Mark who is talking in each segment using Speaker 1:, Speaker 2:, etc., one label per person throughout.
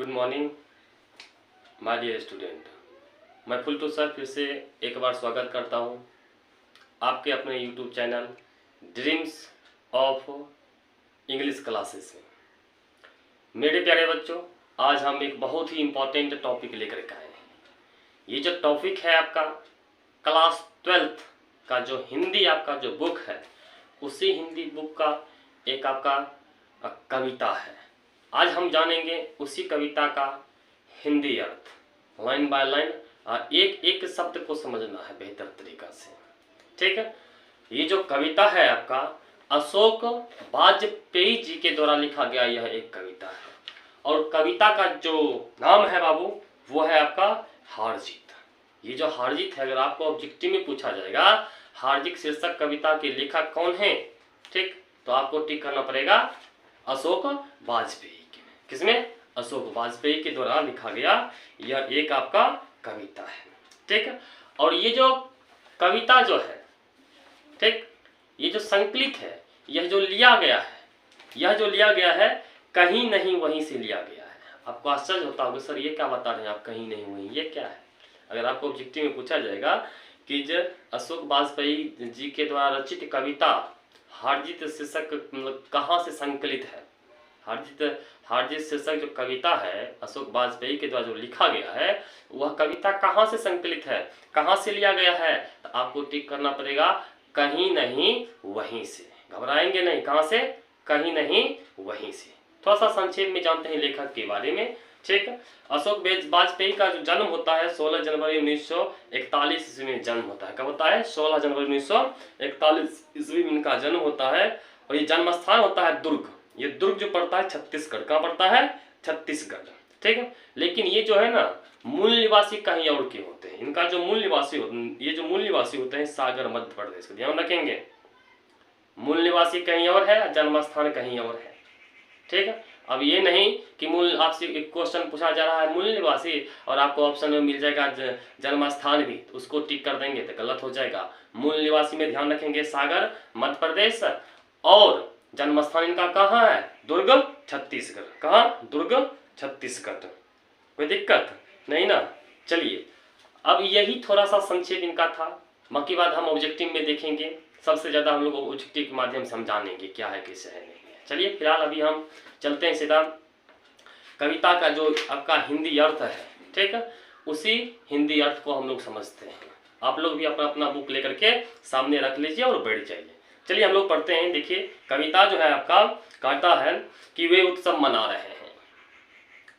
Speaker 1: Good morning my dear student. मैं फुलटू sir फिर से एक बार स्वागत करता हूं आपके अपने YouTube channel dreams of English classes में। मेरे प्यारे बच्चों, आज हम एक बहुत ही इम्पोर्टेंट टॉपिक लेकर के आए हैं। ये जो टॉपिक है आपका क्लास 12th का जो हिंदी आपका जो बुक है, उसी हिंदी बुक का एक आपका कविता है। आज हम जानेंगे उसी कविता का हिंदी अर्थ लाइन बाय लाइन, और एक एक शब्द को समझना है बेहतर तरीका से। ठीक है, ये जो कविता है आपका अशोक वाजपेयी जी के द्वारा लिखा गया यह एक कविता है, और कविता का जो नाम है बाबू वो है आपका हार जीत। ये जो हार जीत है, अगर आपको ऑब्जेक्टिव में पूछा जाएगा हार जीत शीर्षक कविता के लेखक कौन है, ठीक, तो आपको टिक करना पड़ेगा अशोक वाजपेयी के। किसमें? अशोक वाजपेयी के द्वारा लिखा गया यह एक आपका कविता है। ठीक है, और ये जो कविता जो है, ठीक, ये जो संकलित है, यह जो लिया गया है कहीं नहीं वहीं से लिया गया है। आपको आश्चर्य होता होगा, सर ये क्या बता रहे हैं आप, कहीं नहीं वहीं, ये क्या है? अगर आपको ऑब्जेक्टिव में पूछा जाएगा कि जो अशोक वाजपेयी जी के द्वारा रचित कविता हारजीत शीर्षक मतलब कहाँ से संकलित है, हारजीत शीर्षक जो कविता है अशोक वाजपेयी के द्वारा जो लिखा गया है वह कविता कहाँ से संकलित है, कहाँ से लिया गया है, तो आपको टिक करना पड़ेगा कहीं नहीं वहीं से। घबराएंगे नहीं, कहाँ से? कहीं नहीं वहीं से। थोड़ा सा संक्षेप में जानते हैं लेखक के बारे में। ठीक, अशोक वाजपेयी का जो जन्म होता है 16 जनवरी 1941 ईस्वी में जन्म होता है। कब होता है? 16 जनवरी 1941 ईस्वी में इनका जन्म होता है, और ये जन्म स्थान होता है दुर्ग। ये दुर्ग जो पड़ता है छत्तीसगढ़। कहाँ पड़ता है? छत्तीसगढ़। ठीक है, लेकिन ये जो है ना मूल निवासी कहीं और के होते हैं। इनका जो मूल निवासी होते हैं सागर मध्य प्रदेश। ध्यान रखेंगे, मूल निवासी कहीं और है, जन्म स्थान कहीं और है। ठीक है, अब ये नहीं कि मूल आपसे एक क्वेश्चन पूछा जा रहा है मूल निवासी और आपको ऑप्शन में मिल जाएगा जन्म स्थान भी, तो उसको टिक कर देंगे तो गलत हो जाएगा। मूल निवासी में ध्यान रखेंगे सागर मध्य प्रदेश, और जन्म स्थान इनका कहाँ है? दुर्ग छत्तीसगढ़। कहाँ? दुर्ग छत्तीसगढ़। कोई दिक्कत नहीं ना? चलिए, अब यही थोड़ा सा संक्षेप इनका था। बाकी बात हम ऑब्जेक्टिव में देखेंगे। सबसे ज्यादा हम लोग ऑब्जेक्टिव के माध्यम से हम जानेंगे क्या है कैसे है नहीं है। चलिए फिलहाल अभी हम चलते हैं सीधा कविता का जो आपका हिंदी अर्थ है। ठीक है, उसी हिंदी अर्थ को हम लोग समझते हैं। आप लोग भी अपना अपना बुक लेकर के सामने रख लीजिए और बैठ जाइए। चलिए हम लोग पढ़ते हैं। देखिए, कविता जो है आपका कहता है कि वे उत्सव मना रहे हैं।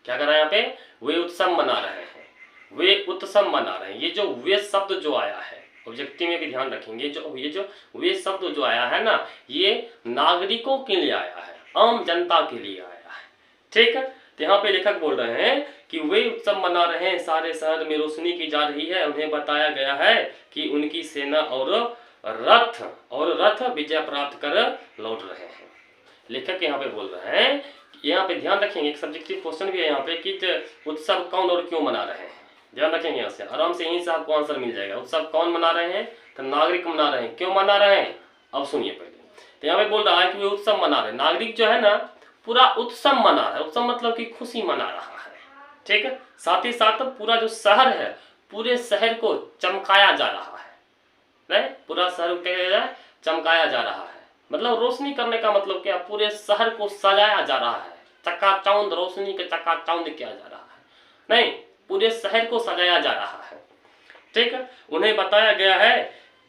Speaker 1: क्या कर रहा है यहाँ पे? वे उत्सव मना रहे हैं, वे उत्सव मना रहे हैं। ये जो वे शब्द जो आया है ऑब्जेक्टिव में भी ध्यान रखेंगे, ये जो वे शब्द जो आया है ना, ये नागरिकों के लिए आया है, आम जनता के लिए आया है। ठीक है, तो यहाँ पे लेखक बोल रहे हैं कि वे उत्सव मना रहे हैं, सारे शहर में रोशनी की जा रही है। उन्हें बताया गया है कि उनकी सेना और रथ विजय प्राप्त कर लौट रहे हैं। लेखक यहाँ पे बोल रहे हैं, यहाँ पे ध्यान रखेंगे एक सब्जेक्टिव क्वेश्चन भी है यहाँ पे कि उत्सव कौन और क्यों मना रहे हैं। ध्यान रखेंगे, यहाँ से आराम से यहीं से आपको आंसर मिल जाएगा। उत्सव कौन मना रहे हैं? तो नागरिक मना रहे हैं। क्यों मना रहे हैं? अब सुनिए पहले। तो यहाँ पे बोल रहा है कि वे उत्सव मना रहे हैं। नागरिक जो है ना पूरा उत्सव मना रहा है। उत्सव मतलब कि खुशी मना रहा है। ठीक है, साथ ही साथ पूरा जो शहर है, पूरे शहर को चमकाया जा रहा है। नहीं, पूरा शहर को चमकाया जा रहा है, मतलब रोशनी करने का मतलब क्या? पूरे शहर को सजाया जा रहा है, चकाचौंध, रोशनी के चकाचौंध किया जा रहा है। नहीं, पूरे शहर को सजाया जा रहा है। ठीक है, उन्हें बताया गया है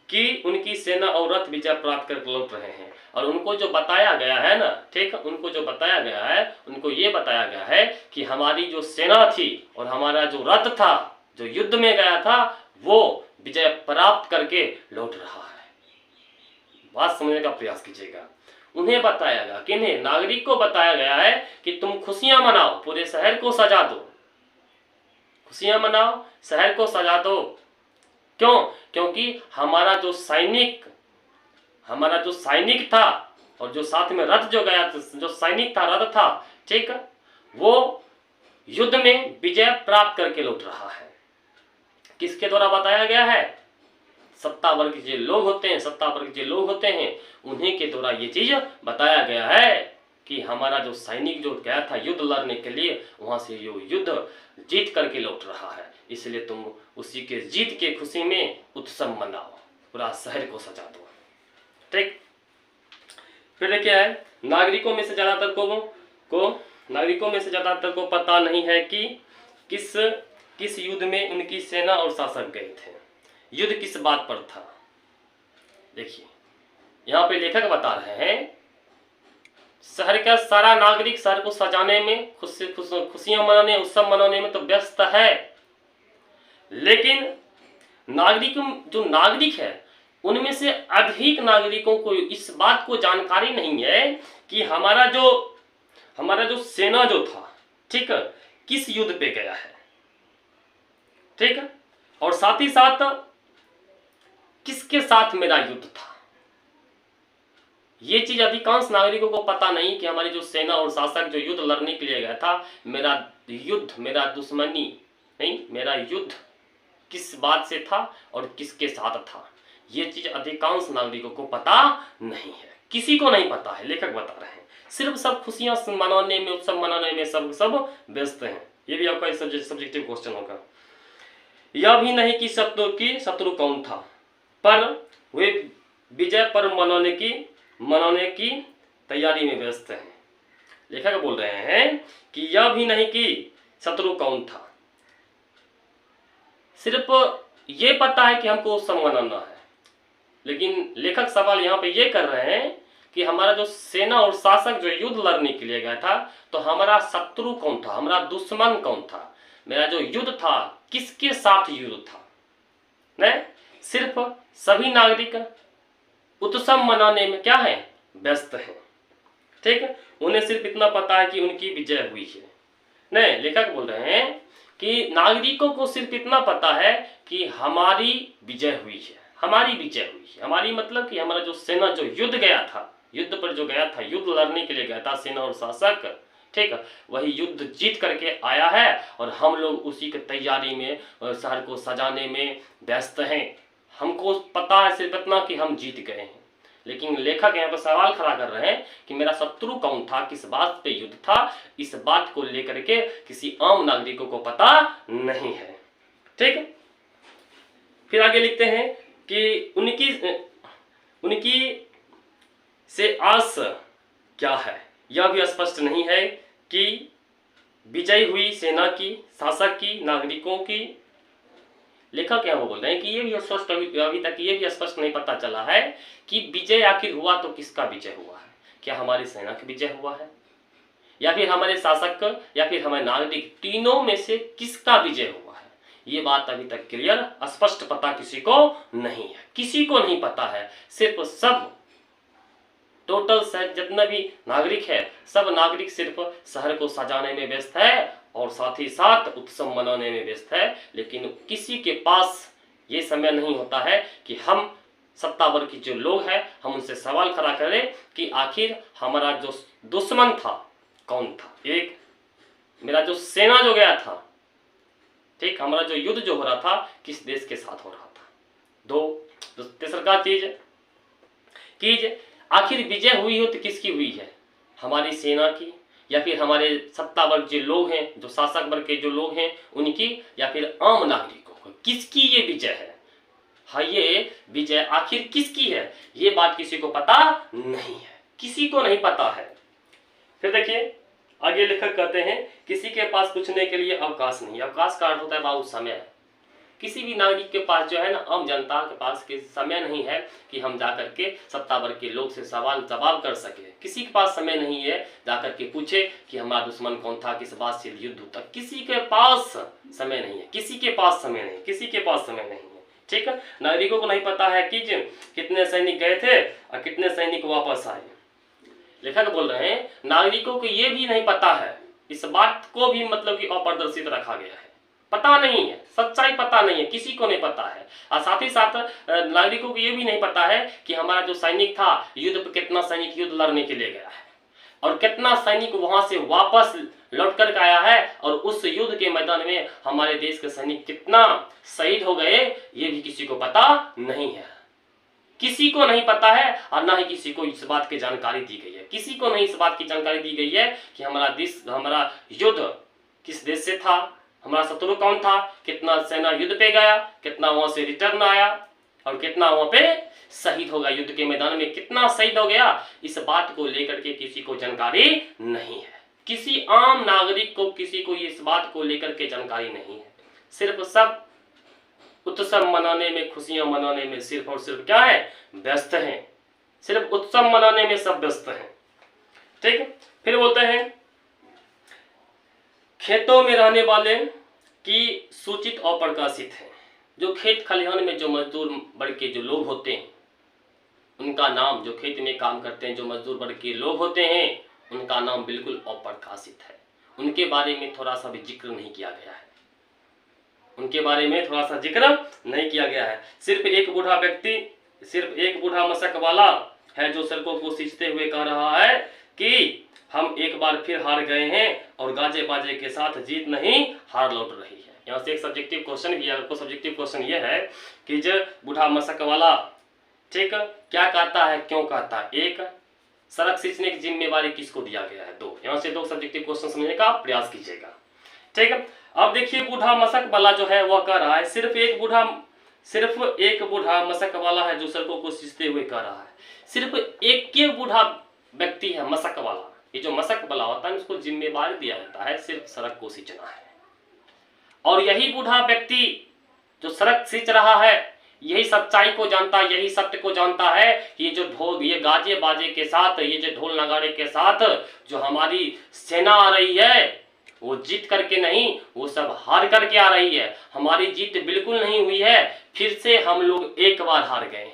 Speaker 1: कि उनकी सेना और रथ विजय प्राप्त कर लौट रहे हैं। और उनको जो बताया गया है ना, ठीक है, उनको जो बताया गया है, उनको ये बताया गया है कि हमारी जो सेना थी और हमारा जो रथ था, जो युद्ध में गया था, वो विजय प्राप्त करके लौट रहा है। बात समझने का प्रयास कीजिएगा। उन्हें बताया गया, किन्हें? नागरिक को बताया गया है कि तुम खुशियां मनाओ, पूरे शहर को सजा दो, खुशियां मनाओ, शहर को सजा दो। क्यों? क्योंकि हमारा जो सैनिक था और जो साथ में रथ जो गया, जो सैनिक था, रथ था, ठीक, वो युद्ध में विजय प्राप्त करके लौट रहा है। किसके द्वारा बताया गया है? सत्ता वर्ग के लोग होते हैं, उन्हीं के द्वारा ये चीज बताया गया है कि हमारा जो सैनिक जो गया था युद्ध लड़ने के लिए, वहाँ से जो युद्ध जीत करके लौट रहा है, इसलिए तुम उसी के जीत के खुशी में उत्सव मनाओ, पूरा शहर को सजा दो। ठीक। फिर क्या है, नागरिकों में से ज़्यादातर को पता नहीं है कि किस युद्ध में उनकी सेना और शासक गए थे, युद्ध किस बात पर था। देखिए यहाँ पे लेखक बता रहे हैं, शहर का सारा नागरिक शहर को सजाने में, खुशियां मनाने, उत्सव मनाने में तो व्यस्त है, लेकिन जो नागरिक है उनमें से अधिक नागरिकों को इस बात को जानकारी नहीं है कि हमारा जो सेना जो था, ठीक है, किस युद्ध पे गया है, ठीक है, और साथ ही साथ किसके साथ मेरा युद्ध था। ये चीज अधिकांश नागरिकों को पता नहीं कि हमारी जो सेना और शासक जो युद्ध लड़ने के लिए गया था, मेरा दुश्मनी नहीं, मेरा युद्ध किस बात से था और किसके साथ था। ये चीज अधिकांश नागरिकों को पता नहीं है, किसी को नहीं पता है। लेखक बता रहे हैं सिर्फ सब खुशियां मनाने में, उत्सव मनाने में सब व्यस्त हैं। ये भी आपका सब्जेक्टिव क्वेश्चन होगा। यह भी नहीं कि शत्रु कौन था, पर वे विजय पर्व मनाने की तैयारी में व्यस्त हैं। लेखक बोल रहे हैं कि यह भी नहीं कि शत्रु कौन था, सिर्फ ये पता है कि हमको उत्सव मनाना है। लेकिन लेखक सवाल यहाँ पे ये कर रहे हैं कि हमारा जो सेना और शासक जो युद्ध लड़ने के लिए गया था, तो हमारा शत्रु कौन था, हमारा दुश्मन कौन था, मेरा जो युद्ध था किसके साथ युद्ध था। नहीं, सिर्फ सभी नागरिक उत्सव मनाने में क्या है, व्यस्त हैं। ठीक है, उन्हें सिर्फ इतना पता है कि उनकी विजय हुई है। नहीं, लेखक बोल रहे हैं कि नागरिकों को सिर्फ इतना पता है कि हमारी विजय हुई है, हमारी विजय हुई है। हमारी मतलब कि हमारा जो सेना जो युद्ध गया था, युद्ध पर जो गया था, युद्ध लड़ने के लिए गया था सेना और शासक, ठीक है, वही युद्ध जीत करके आया है और हम लोग उसी की तैयारी में, शहर को सजाने में व्यस्त हैं। हमको पता है सिर्फ इतना कि हम जीत गए हैं। लेकिन लेखक यहाँ पर सवाल खड़ा कर रहे हैं कि मेरा शत्रु कौन था, किस बात पे युद्ध था, इस बात को लेकर के किसी आम नागरिकों को पता नहीं है। ठीक है, फिर आगे लिखते हैं कि उनकी से आस क्या है, यह भी स्पष्ट नहीं है कि विजय हुई सेना की, शासक की, नागरिकों की। लेखक क्या वो बोल रहे हैं कि ये भी स्पष्ट, अभी तक ये भी स्पष्ट नहीं पता चला है कि विजय आखिर हुआ तो किसका विजय हुआ है। क्या हमारी सेना का विजय हुआ है, या फिर हमारे शासक का, या फिर हमारे नागरिक, तीनों में से किसका विजय हुआ है। ये बात अभी तक क्लियर स्पष्ट पता किसी को नहीं है, किसी को नहीं पता है। सिर्फ सब टोटल जितना भी नागरिक है, सब नागरिक सिर्फ शहर को सजाने में व्यस्त है और साथ ही साथ उत्सव मनाने में व्यस्त है। लेकिन किसी के पास ये समय नहीं होता है कि हम सत्ता वर्ग के जो लोग हैं, हम उनसे सवाल खड़ा करें कि आखिर हमारा जो दुश्मन था कौन था। एक, मेरा जो सेना जो गया था, ठीक, हमारा जो युद्ध जो हो रहा था किस देश के साथ हो रहा था। दो, तीसरा चीज आखिर विजय हुई हो तो किसकी हुई है, हमारी सेना की, या फिर हमारे सत्ता वर्ग जो लोग हैं, जो शासक वर्ग के जो लोग हैं उनकी, या फिर आम नागरिकों को, किसकी ये विजय है। हाँ, ये विजय आखिर किसकी है, ये बात किसी को पता नहीं है, किसी को नहीं पता है। फिर देखिए आगे लेखक कहते हैं किसी के पास पूछने के लिए अवकाश नहीं। अवकाश का अर्थ होता है बाबू समय। किसी भी नागरिक के पास जो है ना, आम जनता के पास के समय नहीं है कि हम जाकर के सत्ता वर्ग के लोग से सवाल जवाब कर सके। किसी के पास समय नहीं है जाकर के पूछे कि हमारा दुश्मन कौन था, किस बात से युद्ध होता। किसी के पास समय नहीं है, किसी के पास समय नहीं, किसी के पास समय नहीं है। ठीक है, नागरिकों को नहीं पता है कि कितने सैनिक गए थे और कितने सैनिक वापस आए। लेखक बोल रहे हैं नागरिकों को ये भी नहीं पता है, इस बात को भी मतलब कि अप्रदर्शित रखा गया है। पता नहीं है, सच्चाई पता नहीं है, किसी को नहीं पता है। और साथ ही साथ नागरिकों को ये भी नहीं पता है कि हमारा जो सैनिक था युद्ध पे, कितना सैनिक युद्ध लड़ने के लिए गया है और कितना सैनिक वहां से वापस लौट कर आया है, और उस युद्ध के मैदान में हमारे देश के सैनिक कितना शहीद हो गए, ये भी किसी को पता नहीं है। किसी को नहीं पता है और ना ही किसी को इस बात की जानकारी दी गई है। किसी को नहीं इस बात की जानकारी दी गई है कि हमारा युद्ध किस देश से था, हमारा शत्रु कौन था, कितना सेना युद्ध पे गया, कितना वहां से रिटर्न आया और कितना वहां पे शहीद हो गया, युद्ध के मैदान में कितना शहीद हो गया, इस बात को लेकर के किसी को जानकारी नहीं है। किसी आम नागरिक को, किसी को इस बात को लेकर के जानकारी नहीं है। सिर्फ सब उत्सव मनाने में, खुशियां मनाने में सिर्फ और सिर्फ क्या है, व्यस्त हैं। सिर्फ उत्सव मनाने में सब व्यस्त हैं। ठीक, फिर बोलते हैं खेतों में रहने वाले की सूचित और प्रकाशित है। जो खेत खलिहान में जो मजदूर वर्ग के जो लोग होते हैं उनका नाम, जो खेत में काम करते हैं जो मजदूर वर्ग के लोग होते हैं उनका नाम बिल्कुल अप्रकाशित है। उनके बारे में थोड़ा सा भी जिक्र नहीं किया गया है। उनके बारे में थोड़ा सा जिक्र नहीं किया गया है। सिर्फ एक बूढ़ा व्यक्ति, सिर्फ एक बूढ़ा मशक वाला है जो सड़कों को सींचते हुए कह रहा है कि हम एक बार फिर हार गए हैं और गाजे बाजे के साथ जीत नहीं हार लौट रही है। यहाँ से एक सब्जेक्टिव क्वेश्चन भी है। सब्जेक्टिव क्वेश्चन ये है कि जो बूढ़ा मशक वाला ठीक क्या कहता है, क्यों कहता है। एक, सड़क सींचने की जिम्मेवारी किसको दिया गया है। दो, यहाँ से दो सब्जेक्टिव क्वेश्चन समझने का प्रयास कीजिएगा। ठीक है, अब देखिए बूढ़ा मशक वाला जो है वह कह रहा है, सिर्फ एक बूढ़ा मशक वाला है जो सड़कों को सींचते हुए कह रहा है। सिर्फ एक के बूढ़ा व्यक्ति है मशक वाला। ये जो मशक वाला होता है उसको जिम्मेवारी दिया जाता है सिर्फ सड़क को सींचना है। और यही बूढ़ा व्यक्ति जो सड़क सींच रहा है यही सच्चाई को जानता है, यही सत्य को जानता है कि ये जो ढोल, ये गाजे बाजे के साथ, ये जो ढोल नगाड़े के साथ जो हमारी सेना आ रही है वो जीत करके नहीं, वो सब हार करके आ रही है। हमारी जीत बिल्कुल नहीं हुई है, फिर से हम लोग एक बार हार गए।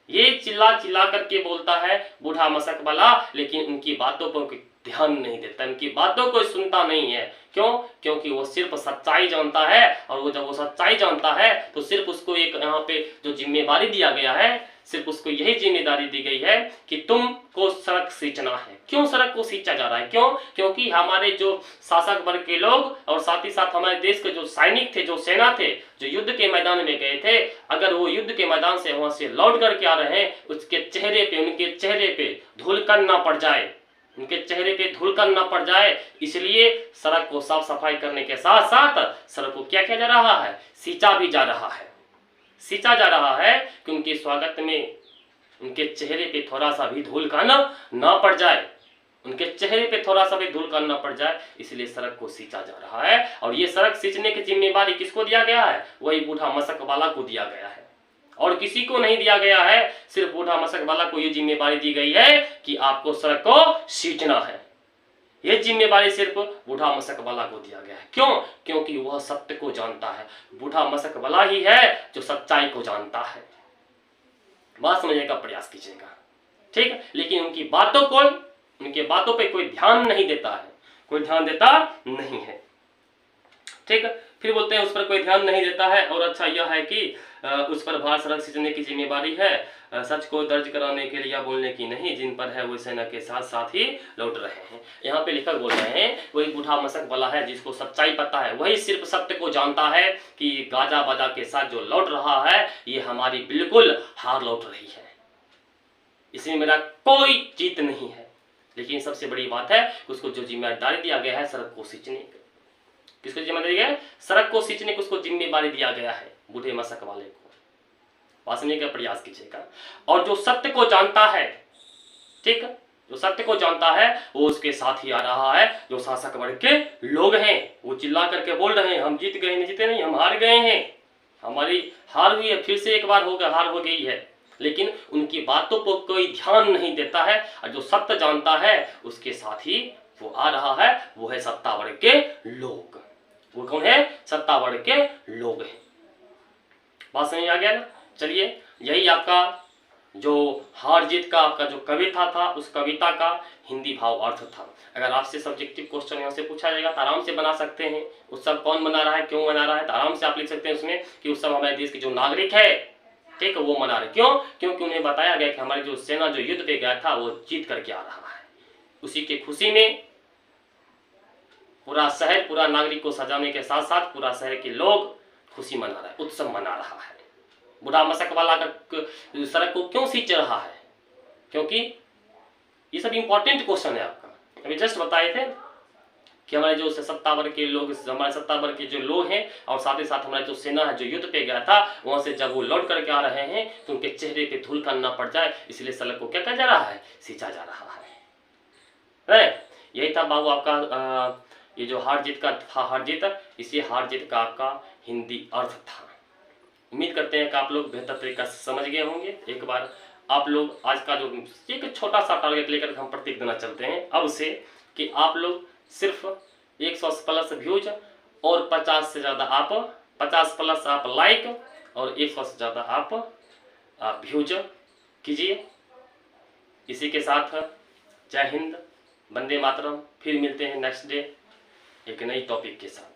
Speaker 1: ये चिल्ला चिल्ला करके बोलता है बूढ़ा मशक वाला, लेकिन उनकी बातों पर ध्यान नहीं देता, उनकी बातों को सुनता नहीं है। क्यों? क्योंकि वो सिर्फ सच्चाई जानता है और वो जब वो सच्चाई जानता है तो सिर्फ उसको एक यहाँ पे जो जिम्मेदारी दिया गया है, सिर्फ उसको यही जिम्मेदारी दी गई है कि तुमको सड़क सींचना है। क्यों सड़क को सींचा जा रहा है? क्यों? क्योंकि हमारे जो शासक वर्ग के लोग और साथ ही साथ हमारे देश के जो सैनिक थे, जो सेना थे, जो युद्ध के मैदान में गए थे, अगर वो युद्ध के मैदान से वहां से लौट करके आ रहे हैं, उसके चेहरे पे, उनके चेहरे पे धूलकण ना पड़ जाए, उनके चेहरे पे धूलकण ना पड़ जाए, इसलिए सड़क को साफ सफाई करने के साथ साथ सड़क को क्या किया जा रहा है, सींचा भी जा रहा है। सींचा जा रहा है कि उनके स्वागत में उनके चेहरे पे थोड़ा सा भी धूलकण ना पड़ जाए, उनके चेहरे पे थोड़ा सा भी धूलकण ना पड़ जाए, इसलिए सड़क को सींचा जा रहा है। और ये सड़क सींचने की जिम्मेवारी किसको दिया गया है? वही बूढ़ा मशक वाला को दिया गया है और किसी को नहीं दिया गया है। सिर्फ बूढ़ा मशक वाला को ये जिम्मेवारी दी गई है कि आपको सड़क को सींचना है। ये जिम्मेवारी सिर्फ बूढ़ा मशक वाला को दिया गया है। क्यों? क्योंकि वह सत्य को जानता है। बूढ़ा मशक वाला ही है जो सच्चाई को जानता है। बात समझने का प्रयास कीजिएगा, ठीक है। लेकिन उनकी बातों पे कोई ध्यान नहीं देता है, कोई ध्यान देता नहीं है, ठीक है। फिर बोलते हैं उस पर कोई ध्यान नहीं देता है। और अच्छा यह है कि उस पर भार सड़क सींचने की जिम्मेवारी है, सच को दर्ज कराने के लिए या बोलने की नहीं, जिन पर है वो सेना के साथ साथ ही लौट रहे हैं। यहाँ पे लेखक बोल रहे हैं वही बूढ़ा मशक वाला है जिसको सच्चाई पता है, वही सिर्फ सत्य को जानता है कि गाजा बाजा के साथ जो लौट रहा है ये हमारी बिल्कुल हार लौट रही है, इसमें मेरा कोई जीत नहीं है। लेकिन सबसे बड़ी बात है उसको जो जिम्मेदारी दिया गया है सड़क को सींचने की, किसको जिम्मेदारी है? सड़क को सींचने को उसको जिम्मेदारी दिया गया है, बूढ़े मशक वाले को। समझने का प्रयास कीजिएगा। और जो सत्य को जानता है, ठीक, जो सत्य को जानता है वो उसके साथ ही आ रहा है। जो शासक वर्ग के लोग हैं वो चिल्ला करके बोल रहे हैं हम जीत गए, नहीं जीते नहीं, हम हार गए हैं, हमारी हार हुई है, फिर से एक बार हार हो गई है। लेकिन उनकी बातों पर कोई ध्यान नहीं देता है और जो सत्य जानता है उसके साथ ही वो आ रहा है, वो है सत्ता वर्ग के लोग। वो कौन है? सत्ता वर्ग के लोग हैं। बात समझ आ गया ना? चलिए, यही आपका जो हार जीत का आपका जो कविता था उस कविता का हिंदी भाव अर्थ था। अगर आपसे सब्जेक्टिव क्वेश्चन यहाँ से पूछा जाएगा तो आराम से बना सकते हैं। उत्सव कौन मना रहा है, क्यों मना रहा है, तो आराम से आप लिख सकते हैं उसमें कि उत्सव हमारे देश के जो नागरिक है, ठीक है, वो मना रहे। क्यों? क्योंकि उन्हें बताया गया कि हमारी जो सेना जो युद्ध पे गया था वो जीत करके आ रहा है। उसी की खुशी में पूरा शहर, पूरा नागरिक को सजाने के साथ साथ पूरा शहर के लोग खुशी मना रहा है, उत्सव मना रहा है। बूढ़ा मशक वाला सड़क को क्यों सींच रहा है? क्योंकि ये सब इंपॉर्टेंट क्वेश्चन है आपका। अभी जस्ट बताए थे कि हमारे जो सत्ता वर्ग के लोग, हमारे सत्ता वर्ग के जो लोग हैं और साथ ही साथ हमारा जो सेना है जो युद्ध पे गया था, वहां से जब वो लौट करके आ रहे हैं तो उनके चेहरे पे धूल ना पड़ जाए, इसलिए सड़क को क्या कहा जा रहा है? सींचा जा रहा है। यही था बाबू आपका ये जो हार जीत का था, हार जीत, इसी हार जीत का आपका हिंदी अर्थ था। उम्मीद करते हैं कि आप लोग बेहतर तरीका से समझ गए होंगे। एक बार आप लोग आज का जो एक छोटा सा टारगेट लेकर हम प्रत्येक दिन चलते हैं अब से, कि आप लोग सिर्फ 100+ व्यूज और 50 से ज़्यादा आप 50+ आप लाइक और 100 से ज़्यादा आप व्यूज कीजिए। इसी के साथ जय हिंद, वंदे मातरम। फिर मिलते हैं नेक्स्ट डे एक नई टॉपिक के साथ।